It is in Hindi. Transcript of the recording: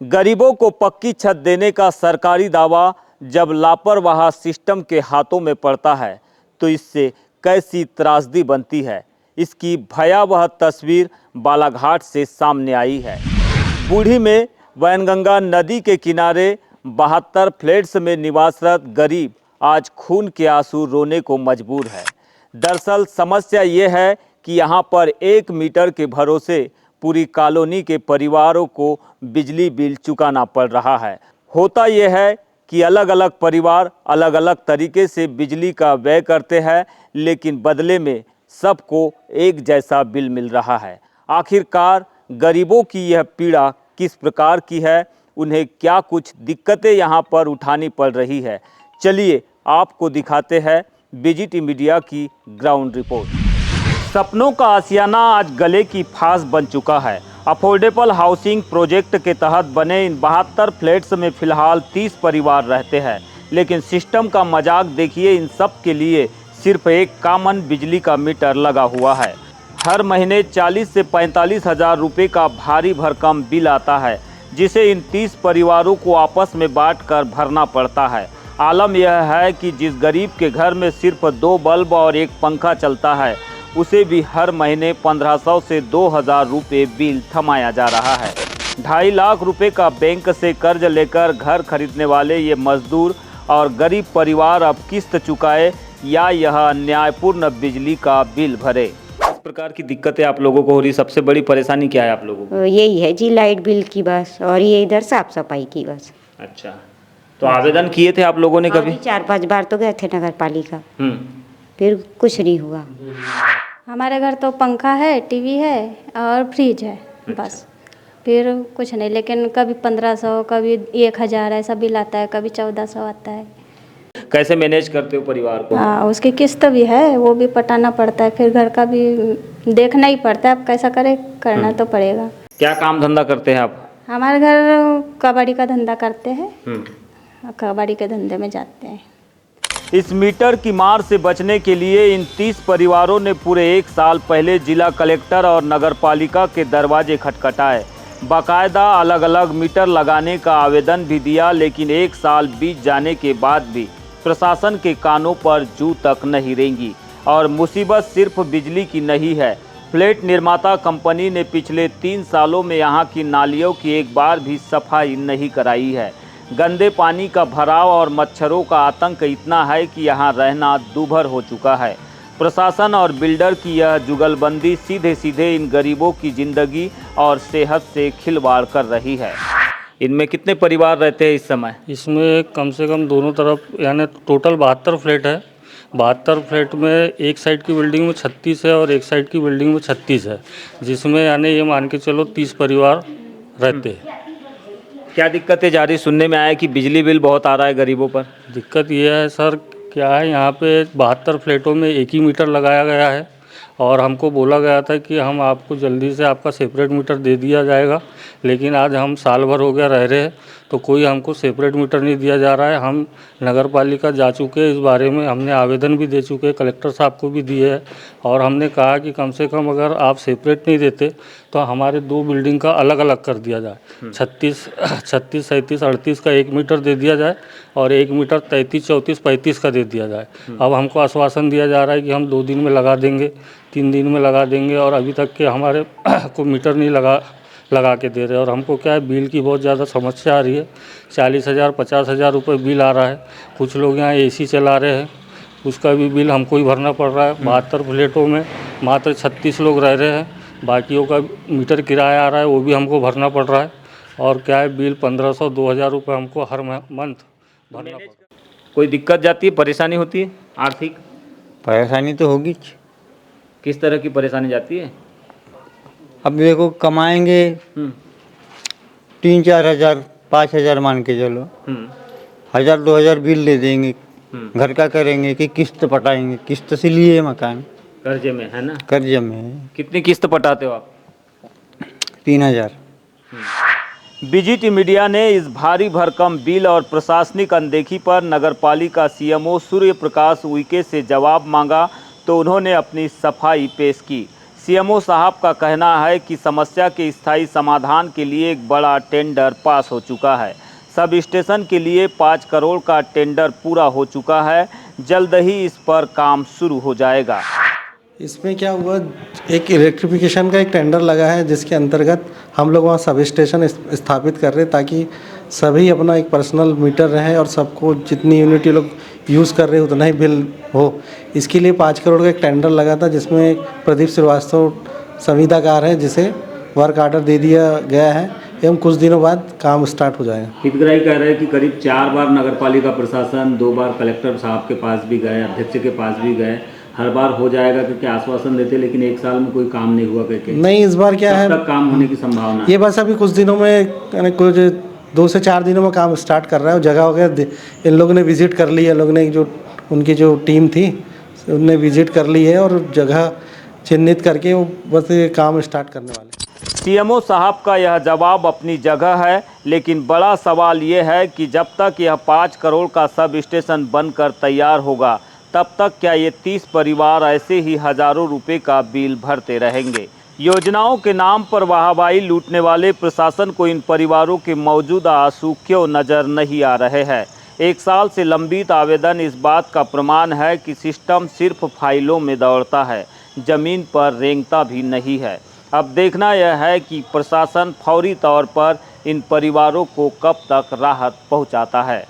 गरीबों को पक्की छत देने का सरकारी दावा जब लापरवाह सिस्टम के हाथों में पड़ता है तो इससे कैसी त्रासदी बनती है, इसकी भयावह तस्वीर बालाघाट से सामने आई है। बूढ़ी में वैनगंगा नदी के किनारे 72 फ्लैट्स में निवासरत गरीब आज खून के आंसू रोने को मजबूर है। दरअसल समस्या ये है कि यहाँ पर 1 मीटर के भरोसे पूरी कॉलोनी के परिवारों को बिजली बिल चुकाना पड़ रहा है। होता यह है कि अलग अलग परिवार अलग अलग तरीके से बिजली का व्यय करते हैं, लेकिन बदले में सबको एक जैसा बिल मिल रहा है। आखिरकार गरीबों की यह पीड़ा किस प्रकार की है, उन्हें क्या कुछ दिक्कतें यहाँ पर उठानी पड़ रही है, चलिए आपको दिखाते हैं बीजीटी मीडिया की ग्राउंड रिपोर्ट। सपनों का आशियाना आज गले की फांस बन चुका है। अफोर्डेबल हाउसिंग प्रोजेक्ट के तहत बने इन 72 फ्लैट्स में फिलहाल 30 परिवार रहते हैं, लेकिन सिस्टम का मजाक देखिए, इन सब के लिए सिर्फ एक कॉमन बिजली का मीटर लगा हुआ है। हर महीने 40 से 45 हज़ार रुपये का भारी भरकम बिल आता है, जिसे इन 30 परिवारों को आपस में बांटकर भरना पड़ता है। आलम यह है कि जिस गरीब के घर में सिर्फ 2 बल्ब और 1 पंखा चलता है, उसे भी हर महीने 1500 से 2000 रुपये बिल थमाया जा रहा है। 2.5 लाख रुपए का बैंक से कर्ज लेकर घर खरीदने वाले ये मजदूर और गरीब परिवार अब किस्त चुकाए या यह अन्यायपूर्ण बिजली का बिल भरे। इस प्रकार की दिक्कतें आप लोगों को हो रही, सबसे बड़ी परेशानी क्या है आप लोगों को? यही है जी, लाइट बिल की बस, और ये इधर साफ सफाई की बस। अच्छा, तो आवेदन किए थे आप लोगों ने कभी? 4-5 बार तो गए थे नगर पालिका, फिर कुछ नहीं हुआ। हमारे घर तो पंखा है, टीवी है और फ्रिज है, बस, फिर कुछ नहीं। लेकिन कभी 1500, कभी 1000 ऐसा बिल आता है, कभी 1400 आता है। कैसे मैनेज करते हो परिवार को? हाँ, उसकी किस्त भी है, वो भी पटाना पड़ता है, फिर घर का भी देखना ही पड़ता है। अब कैसा करे, करना तो पड़ेगा। क्या काम धंधा करते हैं आप? हमारे घर कबाड़ी का धंधा करते हैं, कबाड़ी के धंधे में जाते हैं। इस मीटर की मार से बचने के लिए इन 30 परिवारों ने पूरे 1 साल पहले जिला कलेक्टर और नगरपालिका के दरवाजे खटखटाए। बाकायदा अलग अलग मीटर लगाने का आवेदन भी दिया, लेकिन 1 साल बीत जाने के बाद भी प्रशासन के कानों पर जू तक नहीं रेंगी। और मुसीबत सिर्फ बिजली की नहीं है। फ्लैट निर्माता कंपनी ने पिछले 3 सालों में यहाँ की नालियों की एक बार भी सफाई नहीं कराई है। गंदे पानी का भराव और मच्छरों का आतंक इतना है कि यहाँ रहना दूभर हो चुका है। प्रशासन और बिल्डर की यह जुगलबंदी सीधे सीधे इन गरीबों की ज़िंदगी और सेहत से खिलवाड़ कर रही है। इनमें कितने परिवार रहते हैं इस समय? इसमें कम से कम दोनों तरफ यानी टोटल 72 फ्लैट है। 72 फ्लैट में एक साइड की बिल्डिंग में 36 है और एक साइड की बिल्डिंग में 36 है, जिसमें यानी ये मान के चलो 30 परिवार रहते हैं। क्या दिक्कतें जा रही? सुनने में आया कि बिजली बिल बहुत आ रहा है गरीबों पर। दिक्कत ये है सर, क्या है, यहाँ पे 72 फ्लैटों में एक ही मीटर लगाया गया है और हमको बोला गया था कि हम आपको जल्दी से आपका सेपरेट मीटर दे दिया जाएगा, लेकिन आज हम साल भर हो गया रह रहे हैं तो कोई हमको सेपरेट मीटर नहीं दिया जा रहा है। हम नगर पालिका जा चुके हैं, इस बारे में हमने आवेदन भी दे चुके हैं, कलेक्टर साहब को भी दिए है और हमने कहा कि कम से कम अगर आप सेपरेट नहीं देते तो हमारे 2 बिल्डिंग का अलग अलग कर दिया जाए। 36, 37, 38 का 1 मीटर दे दिया जाए और 1 मीटर 33, 34, 35 का दे दिया जाए। अब हमको आश्वासन दिया जा रहा है कि हम 2 दिन में लगा देंगे, 3 दिन में लगा देंगे, और अभी तक के हमारे को मीटर नहीं लगा के दे रहे। और हमको क्या है, बिल की बहुत ज़्यादा समस्या आ रही है। 40,000, 50,000 रुपये बिल आ रहा है। कुछ लोग यहाँ एसी चला रहे हैं, उसका भी बिल हमको ही भरना पड़ रहा है। 72 फ्लैटों में मात्र 36 लोग रह रहे हैं, बाकियों का मीटर किराया आ रहा है, वो भी हमको भरना पड़ रहा है। और क्या है, बिल 1500, 2000 रुपये हमको हर मंथ भरना पड़ रहा है। कोई दिक्कत जाती है, परेशानी होती है? आर्थिक परेशानी तो होगी। किस तरह की परेशानी जाती है? अब देखो, कमाएंगे 3-4 हज़ार, 5 हज़ार मान के चलो, 1000-2000 बिल दे देंगे। घर का करेंगे कि किस्त पटाएंगे? किस्त से लिए मकान कर्जे में है ना? कर्जे में है। कितनी किस्त पटाते हो आप? 3000। बीजीटी मीडिया ने इस भारी भरकम बिल और प्रशासनिक अनदेखी पर नगरपालिका सीएमओ सूर्य प्रकाश उइके से जवाब मांगा तो उन्होंने अपनी सफाई पेश की। सीएमओ साहब का कहना है कि समस्या के स्थायी समाधान के लिए एक बड़ा टेंडर पास हो चुका है। सब स्टेशन के लिए 5 करोड़ का टेंडर पूरा हो चुका है। जल्द ही इस पर काम शुरू हो जाएगा। इसमें क्या हुआ, एक इलेक्ट्रिफिकेशन का एक टेंडर लगा है जिसके अंतर्गत हम लोग वहाँ सब स्टेशन स्थापित कर रहे हैं ताकि सभी अपना एक पर्सनल मीटर रहे और सबको जितनी यूनिट ये लोग यूज़ कर रहे हैं उतना ही बिल हो। इसके लिए 5 करोड़ का एक टेंडर लगा था जिसमें प्रदीप श्रीवास्तव संविदाकार है जिसे वर्क आर्डर दे दिया गया है एवं कुछ दिनों बाद काम स्टार्ट हो जाएगा। हितग्राही कह रहे हैं कि करीब 4 बार नगरपालिका प्रशासन, 2 बार कलेक्टर साहब के पास भी गए, अध्यक्ष के पास भी गए, हर बार हो जाएगा करके आश्वासन देते, लेकिन 1 साल में कोई काम नहीं हुआ करके। नहीं, इस बार क्या है, कब तक काम होने की संभावना? ये बस अभी कुछ दिनों में, यानी कुछ 2 से 4 दिनों में काम स्टार्ट कर रहा है। जगह वगैरह इन लोगों ने विजिट कर ली है, लोगों ने जो उनकी जो टीम थी उनने विजिट कर ली है और जगह चिन्हित करके वो बस ये काम स्टार्ट करने वाले। सीएमओ साहब का यह जवाब अपनी जगह है, लेकिन बड़ा सवाल ये है कि जब तक यह 5 करोड़ का सब स्टेशन बनकर तैयार होगा तब तक क्या ये 30 परिवार ऐसे ही हजारों रुपए का बिल भरते रहेंगे? योजनाओं के नाम पर वाहवाही लूटने वाले प्रशासन को इन परिवारों के मौजूदा आंसू क्यों नजर नहीं आ रहे हैं? 1 साल से लंबित आवेदन इस बात का प्रमाण है कि सिस्टम सिर्फ फाइलों में दौड़ता है, जमीन पर रेंगता भी नहीं है। अब देखना यह है कि प्रशासन फौरी तौर पर इन परिवारों को कब तक राहत पहुंचाता है।